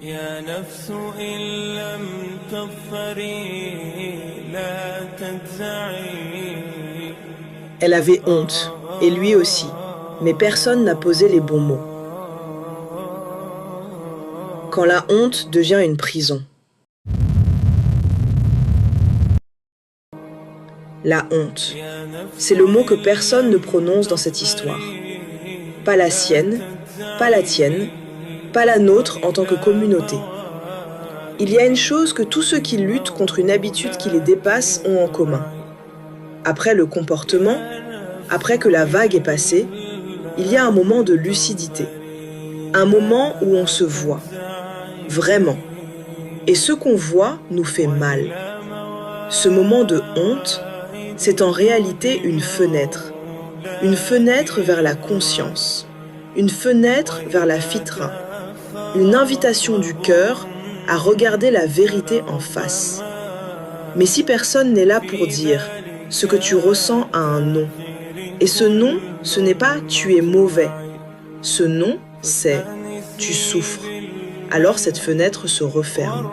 يا نفس إن لم تظفري لا تجزعي. Elle avait honte, et lui aussi, mais personne n'a posé les bons mots. Quand la honte devient une prison. La honte, c'est le mot que personne ne prononce dans cette histoire. Pas la sienne, pas la tienne, pas la nôtre en tant que communauté. Il y a une chose que tous ceux qui luttent contre une habitude qui les dépasse ont en commun. Après le comportement, après que la vague est passée, il y a un moment de lucidité. Un moment où on se voit. Vraiment. Et ce qu'on voit nous fait mal. Ce moment de honte, c'est en réalité une fenêtre. Une fenêtre vers la conscience. Une fenêtre vers la fitra. Une invitation du cœur à regarder la vérité en face. Mais si personne n'est là pour dire ce que tu ressens a un nom, et ce nom, ce n'est pas « tu es mauvais », ce nom, c'est « tu souffres », alors cette fenêtre se referme.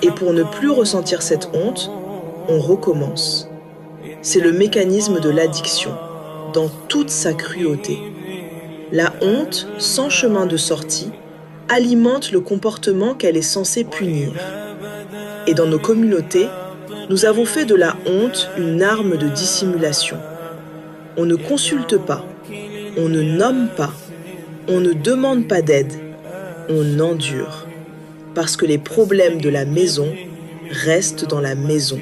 Et pour ne plus ressentir cette honte, on recommence. C'est le mécanisme de l'addiction, dans toute sa cruauté. La honte, sans chemin de sortie, alimente le comportement qu'elle est censée punir. Et dans nos communautés, nous avons fait de la honte une arme de dissimulation. On ne consulte pas, on ne nomme pas, on ne demande pas d'aide, on endure. Parce que les problèmes de la maison restent dans la maison.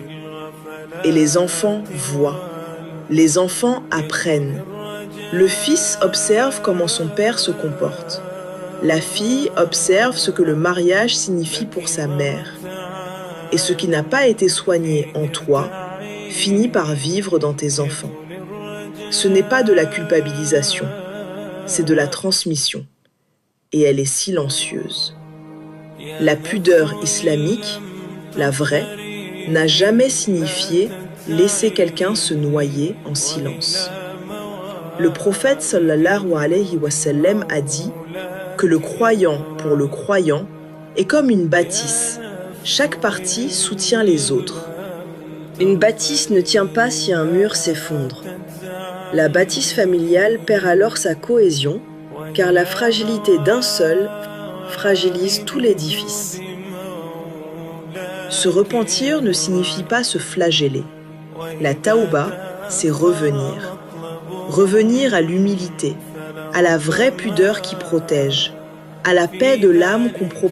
Et les enfants voient, les enfants apprennent. Le fils observe comment son père se comporte. La fille observe ce que le mariage signifie pour sa mère. Et ce qui n'a pas été soigné en toi finit par vivre dans tes enfants. Ce n'est pas de la culpabilisation, c'est de la transmission. Et elle est silencieuse. La pudeur islamique, la vraie, n'a jamais signifié laisser quelqu'un se noyer en silence. Le prophète sallallahu alayhi wa sallam a dit que le croyant pour le croyant est comme une bâtisse. Chaque partie soutient les autres. Une bâtisse ne tient pas si un mur s'effondre. La bâtisse familiale perd alors sa cohésion, car la fragilité d'un seul fragilise tout l'édifice. Se repentir ne signifie pas se flageller. La taouba, c'est revenir. Revenir à l'humilité, à la vraie pudeur qui protège, à la paix de l'âme qu'on propose.